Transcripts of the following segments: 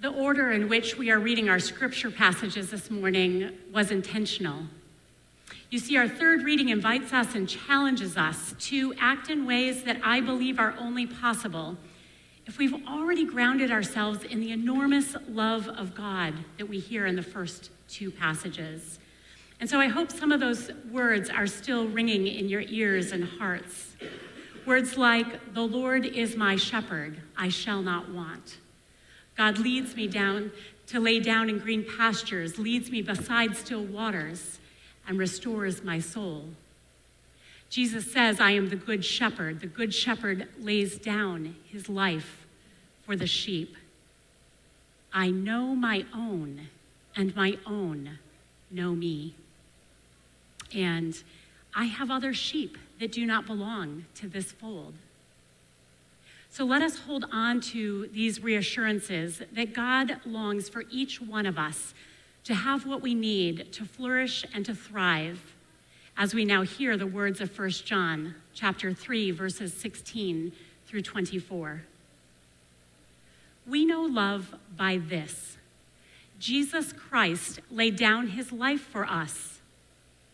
The order in which we are reading our scripture passages this morning was intentional. You see, our third reading invites us and challenges us to act in ways that I believe are only possible if we've already grounded ourselves in the enormous love of God that we hear in the first two passages. And so I hope some of those words are still ringing in your ears and hearts. Words like, "The Lord is my shepherd, I shall not want." God leads me down to lay down in green pastures, leads me beside still waters, and restores my soul. Jesus says, "I am the good shepherd. The good shepherd lays down his life for the sheep. I know my own, and my own know me. And I have other sheep that do not belong to this fold." So let us hold on to these reassurances that God longs for each one of us to have what we need to flourish and to thrive, as we now hear the words of 1 John chapter 3, verses 16 through 24. We know love by this: Jesus Christ laid down his life for us,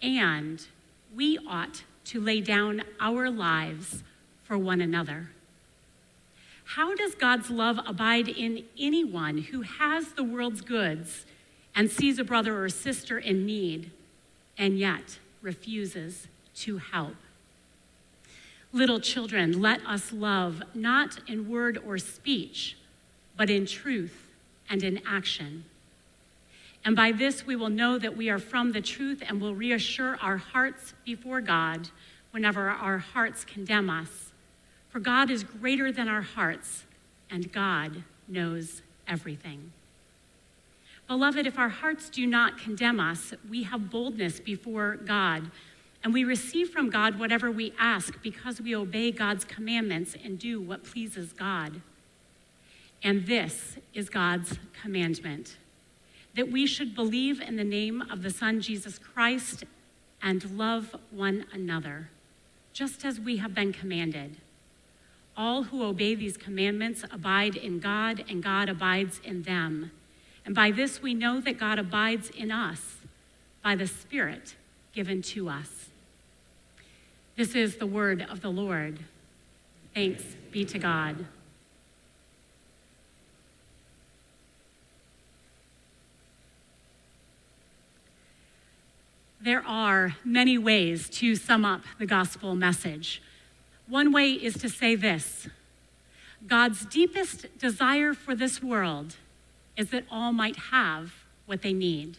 and we ought to lay down our lives for one another. How does God's love abide in anyone who has the world's goods and sees a brother or sister in need and yet refuses to help? Little children, let us love not in word or speech, but in truth and in action. And by this we will know that we are from the truth and will reassure our hearts before God whenever our hearts condemn us. For God is greater than our hearts, and God knows everything. Beloved, if our hearts do not condemn us, we have boldness before God, and we receive from God whatever we ask because we obey God's commandments and do what pleases God. And this is God's commandment, that we should believe in the name of the Son, Jesus Christ, and love one another, just as we have been commanded. All who obey these commandments abide in God, and God abides in them. And by this we know that God abides in us, by the Spirit given to us. This is the word of the Lord. Thanks be to God. There are many ways to sum up the gospel message. One way is to say this: God's deepest desire for this world is that all might have what they need.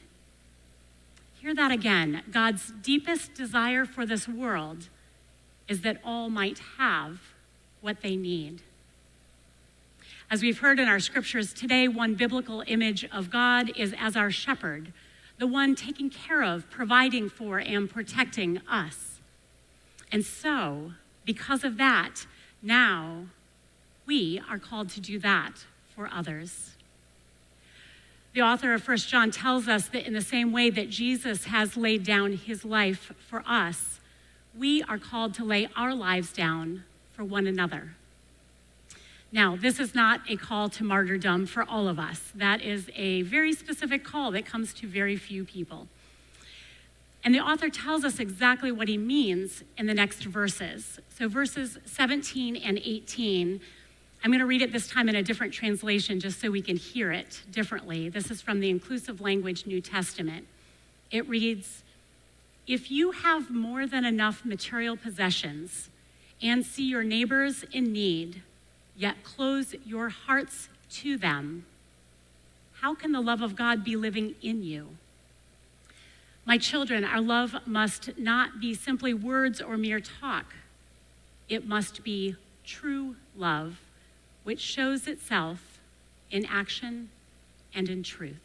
Hear that again. God's deepest desire for this world is that all might have what they need. As we've heard in our scriptures today, one biblical image of God is as our shepherd, the one taking care of, providing for, and protecting us. And so, because of that, now we are called to do that for others. The author of 1 John tells us that in the same way that Jesus has laid down his life for us, we are called to lay our lives down for one another. Now, this is not a call to martyrdom for all of us. That is a very specific call that comes to very few people. And the author tells us exactly what he means in the next verses. So verses 17 and 18, I'm going to read it this time in a different translation just so we can hear it differently. This is from the Inclusive Language New Testament. It reads, "If you have more than enough material possessions and see your neighbors in need, yet close your hearts to them, how can the love of God be living in you? My children, our love must not be simply words or mere talk. It must be true love, which shows itself in action and in truth."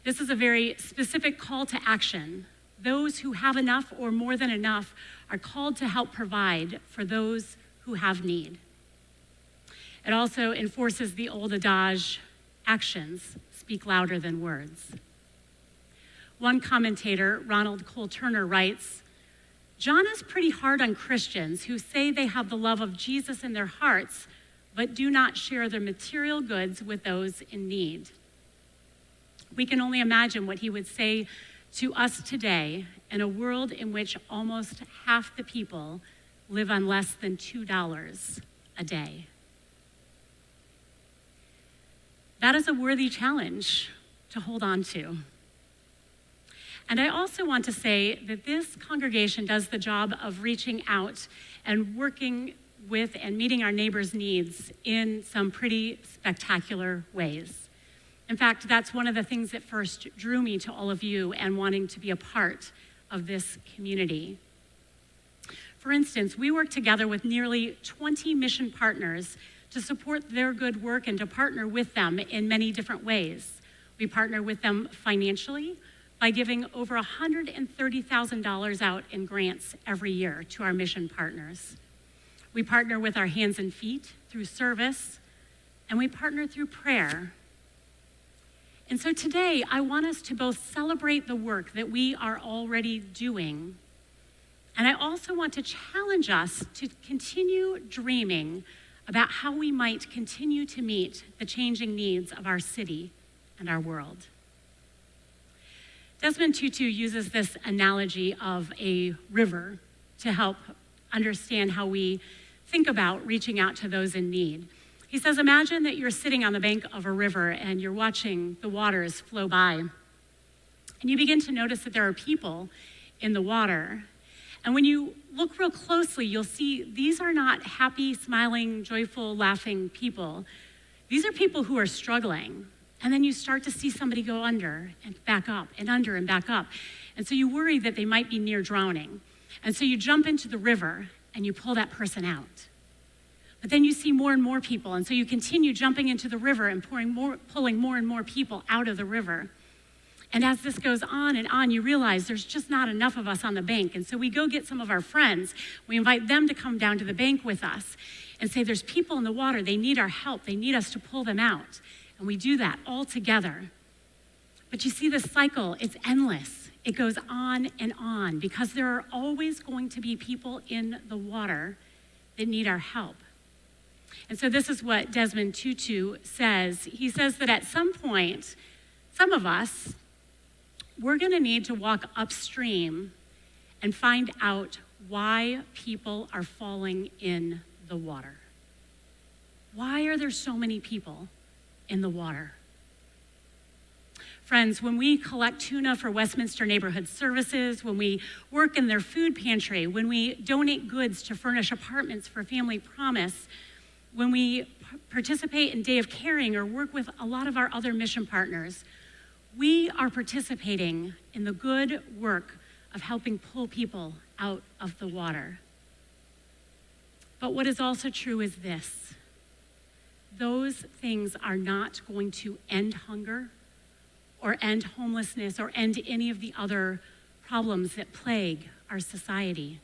This is a very specific call to action. Those who have enough or more than enough are called to help provide for those who have need. It also enforces the old adage, actions speak louder than words. One commentator, Ronald Cole Turner, writes, "John is pretty hard on Christians who say they have the love of Jesus in their hearts, but do not share their material goods with those in need. We can only imagine what he would say to us today in a world in which almost half the people live on less than $2 a day. That is a worthy challenge to hold on to. And I also want to say that this congregation does the job of reaching out and working with and meeting our neighbors' needs in some pretty spectacular ways. In fact, that's one of the things that first drew me to all of you and wanting to be a part of this community. For instance, we work together with nearly 20 mission partners to support their good work and to partner with them in many different ways. We partner with them financially by giving over $130,000 out in grants every year to our mission partners. We partner with our hands and feet through service, and we partner through prayer. And so today, I want us to both celebrate the work that we are already doing, and I also want to challenge us to continue dreaming about how we might continue to meet the changing needs of our city and our world. Desmond Tutu uses this analogy of a river to help understand how we think about reaching out to those in need. He says, imagine that you're sitting on the bank of a river and you're watching the waters flow by. And you begin to notice that there are people in the water. And when you look real closely, you'll see these are not happy, smiling, joyful, laughing people. These are people who are struggling. And then you start to see somebody go under and back up and under and back up. And so you worry that they might be near drowning. And so you jump into the river and you pull that person out. But then you see more and more people. And so you continue jumping into the river and pulling more and more people out of the river. And as this goes on and on, you realize there's just not enough of us on the bank. And so we go get some of our friends. We invite them to come down to the bank with us and say, there's people in the water. They need our help. They need us to pull them out. And we do that all together. But you see this cycle, it's endless. It goes on and on because there are always going to be people in the water that need our help. And so this is what Desmond Tutu says. He says that at some point, some of us, we're going to need to walk upstream and find out why people are falling in the water. Why are there so many people in the water? Friends, when we collect tuna for Westminster Neighborhood Services, when we work in their food pantry, when we donate goods to furnish apartments for Family Promise, when we participate in Day of Caring or work with a lot of our other mission partners, we are participating in the good work of helping pull people out of the water. But what is also true is this: those things are not going to end hunger or end homelessness or end any of the other problems that plague our society.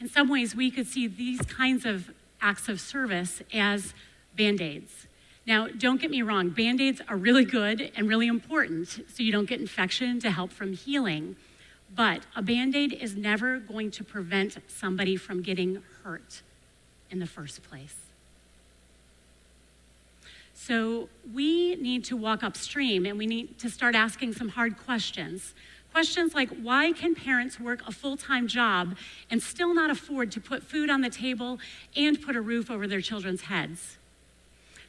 In some ways, we could see these kinds of acts of service as Band-Aids. Now, don't get me wrong, Band-Aids are really good and really important so you don't get infection to help from healing, but a Band-Aid is never going to prevent somebody from getting hurt in the first place. So we need to walk upstream and we need to start asking some hard questions. Questions like, why can parents work a full-time job and still not afford to put food on the table and put a roof over their children's heads?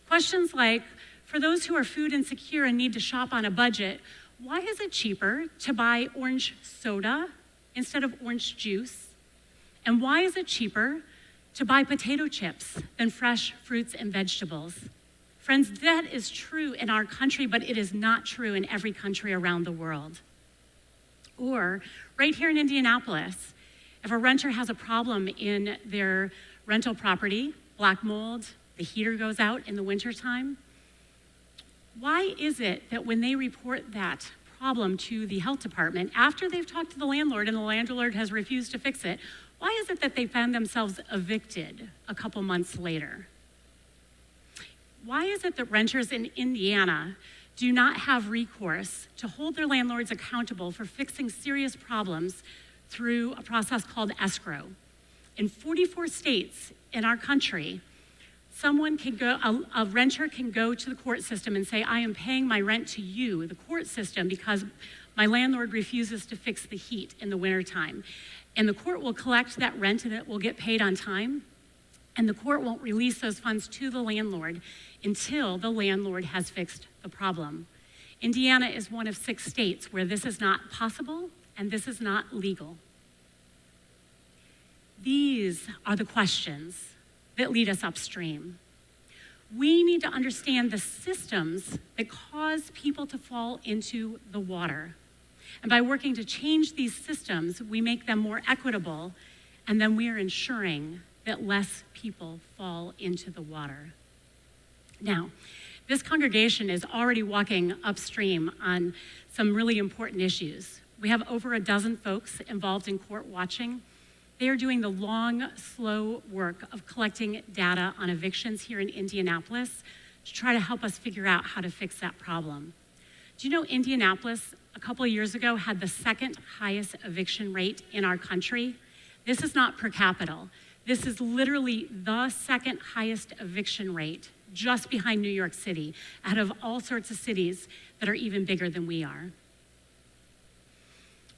Questions like, for those who are food insecure and need to shop on a budget, why is it cheaper to buy orange soda instead of orange juice? And why is it cheaper to buy potato chips than fresh fruits and vegetables? Friends, that is true in our country, but it is not true in every country around the world. Or right here in Indianapolis, if a renter has a problem in their rental property, black mold, the heater goes out in the wintertime, why is it that when they report that problem to the health department, after they've talked to the landlord and the landlord has refused to fix it, why is it that they found themselves evicted a couple months later? Why is it that renters in Indiana do not have recourse to hold their landlords accountable for fixing serious problems through a process called escrow? In 44 states in our country, Someone can go, a renter can go to the court system and say, I am paying my rent to you, the court system, because my landlord refuses to fix the heat in the wintertime. And the court will collect that rent and it will get paid on time. And the court won't release those funds to the landlord until the landlord has fixed the problem. Indiana is one of 6 states where this is not possible and this is not legal. These are the questions that lead us upstream. We need to understand the systems that cause people to fall into the water. And by working to change these systems, we make them more equitable, and then we are ensuring that less people fall into the water. Now, this congregation is already walking upstream on some really important issues. We have over a dozen folks involved in court watching. They are doing the long, slow work of collecting data on evictions here in Indianapolis to try to help us figure out how to fix that problem. Do you know Indianapolis, a couple of years ago, had the 2nd highest eviction rate in our country? This is not per capita. This is literally the 2nd highest eviction rate, just behind New York City, out of all sorts of cities that are even bigger than we are.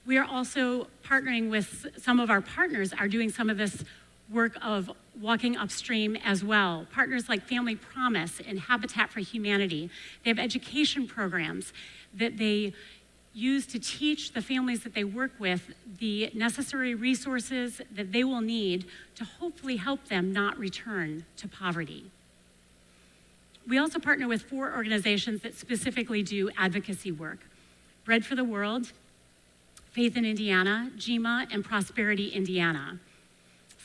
We are also partnering with some of our partners are doing some of this work of walking upstream as well. Partners like Family Promise and Habitat for Humanity. They have education programs that they use to teach the families that they work with the necessary resources that they will need to hopefully help them not return to poverty. We also partner with 4 organizations that specifically do advocacy work: Bread for the World, Faith in Indiana, GEMA, and Prosperity Indiana.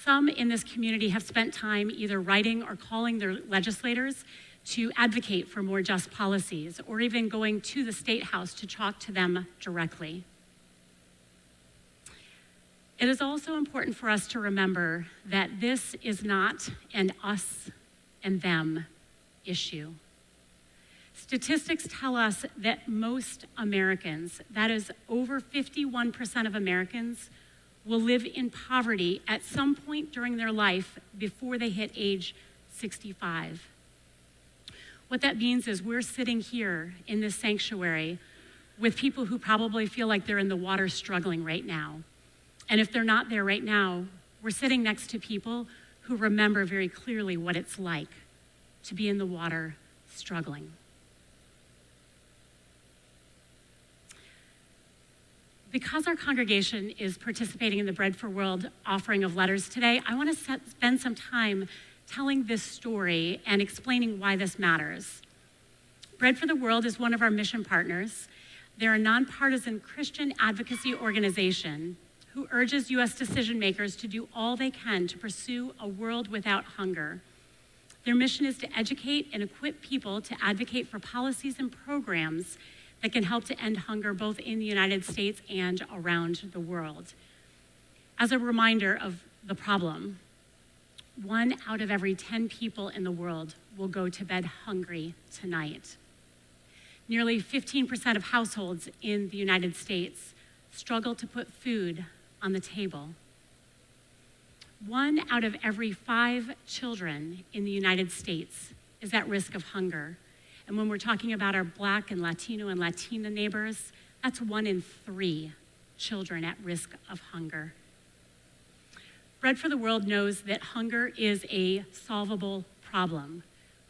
Some in this community have spent time either writing or calling their legislators to advocate for more just policies, or even going to the State House to talk to them directly. It is also important for us to remember that this is not an us and them issue. Statistics tell us that most Americans, that is over 51% of Americans, will live in poverty at some point during their life before they hit age 65. What that means is we're sitting here in this sanctuary with people who probably feel like they're in the water struggling right now. And if they're not there right now, we're sitting next to people who remember very clearly what it's like to be in the water struggling. Because our congregation is participating in the Bread for World offering of letters today, I want to spend some time telling this story and explaining why this matters. Bread for the World is one of our mission partners. They're a nonpartisan Christian advocacy organization who urges U.S. decision makers to do all they can to pursue a world without hunger. Their mission is to educate and equip people to advocate for policies and programs that can help to end hunger both in the United States and around the world. As a reminder of the problem, 1 out of every 10 people in the world will go to bed hungry tonight. Nearly 15% of households in the United States struggle to put food on the table. 1 out of every 5 children in the United States is at risk of hunger. And when we're talking about our Black and Latino and Latina neighbors, that's 1 in 3 children at risk of hunger. Bread for the World knows that hunger is a solvable problem.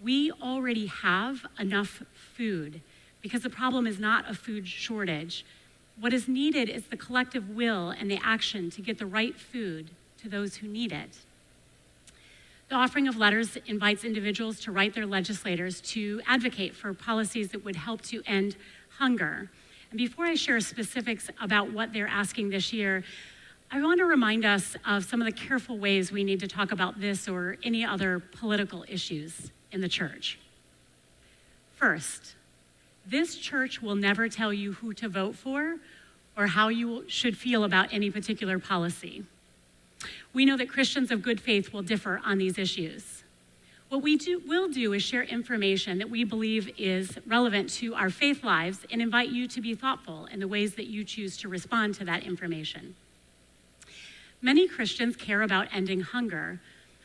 We already have enough food because the problem is not a food shortage. What is needed is the collective will and the action to get the right food to those who need it. The offering of letters invites individuals to write their legislators to advocate for policies that would help to end hunger. And before I share specifics about what they're asking this year, I want to remind us of some of the careful ways we need to talk about this or any other political issues in the church. First, this church will never tell you who to vote for or how you should feel about any particular policy. We know that Christians of good faith will differ on these issues. What we will do is share information that we believe is relevant to our faith lives and invite you to be thoughtful in the ways that you choose to respond to that information. Many Christians care about ending hunger.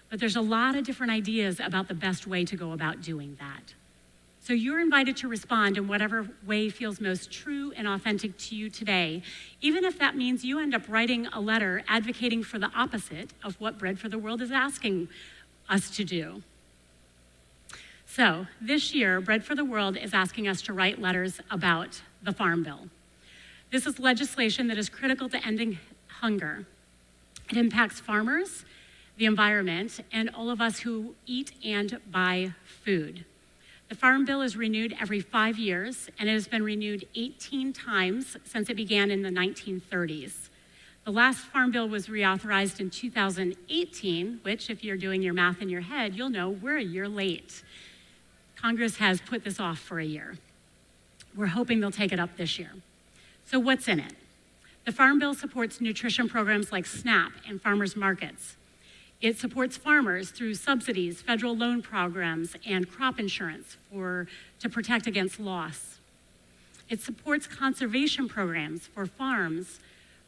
but there's a lot of different ideas about the best way to go about doing that. So you're invited to respond in whatever way feels most true and authentic to you today, even if that means you end up writing a letter advocating for the opposite of what Bread for the World is asking us to do. So this year, Bread for the World is asking us to write letters about the Farm Bill. This is legislation that is critical to ending hunger. It impacts farmers, the environment, and all of us who eat and buy food. The Farm Bill is renewed every 5 years, and it has been renewed 18 times since it began in the 1930s. The last Farm Bill was reauthorized in 2018, which, if you're doing your math in your head, you'll know we're a year late. Congress has put this off for a year. We're hoping they'll take it up this year. So what's in it? The Farm Bill supports nutrition programs like SNAP and farmers markets. It supports farmers through subsidies, federal loan programs, and crop insurance to protect against loss. It supports conservation programs for farms,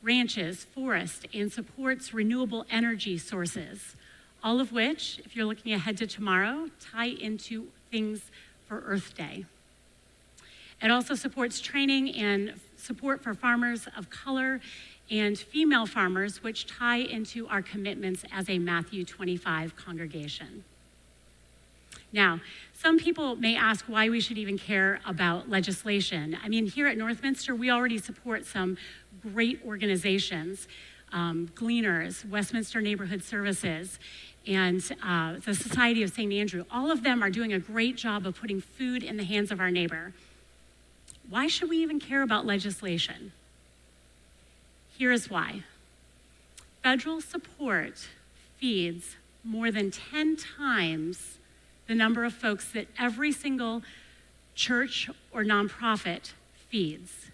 ranches, forests, and supports renewable energy sources, all of which, if you're looking ahead to tomorrow, tie into things for Earth Day. It also supports training and support for farmers of color and female farmers, which tie into our commitments as a Matthew 25 congregation. Now, some people may ask why we should even care about legislation. I mean, here at Northminster, we already support some great organizations, Gleaners, Westminster Neighborhood Services, and the Society of St. Andrew. All of them are doing a great job of putting food in the hands of our neighbor. Why should we even care about legislation? Here is why. Federal support feeds more than 10 times the number of folks that every single church or nonprofit feeds.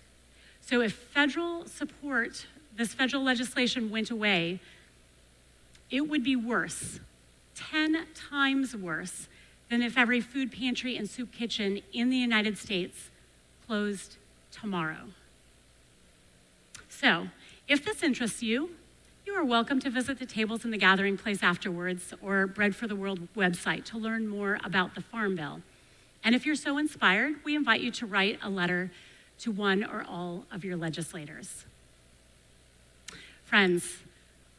So if federal support, this federal legislation went away, it would be worse, 10 times worse than if every food pantry and soup kitchen in the United States closed tomorrow. So, if this interests you, you are welcome to visit the tables in the gathering place afterwards or Bread for the World website to learn more about the Farm Bill. And if you're so inspired, we invite you to write a letter to one or all of your legislators. Friends,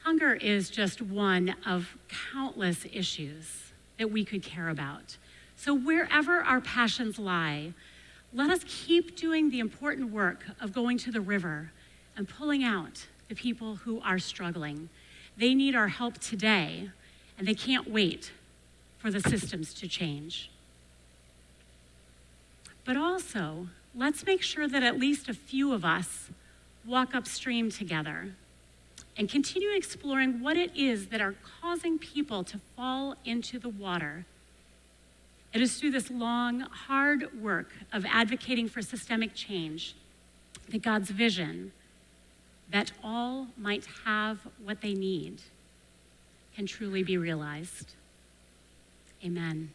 hunger is just one of countless issues that we could care about. So wherever our passions lie, let us keep doing the important work of going to the river and pulling out the people who are struggling. They need our help today, and they can't wait for the systems to change. But also, let's make sure that at least a few of us walk upstream together and continue exploring what it is that are causing people to fall into the water. It is through this long, hard work of advocating for systemic change that God's vision that all might have what they need can truly be realized. Amen.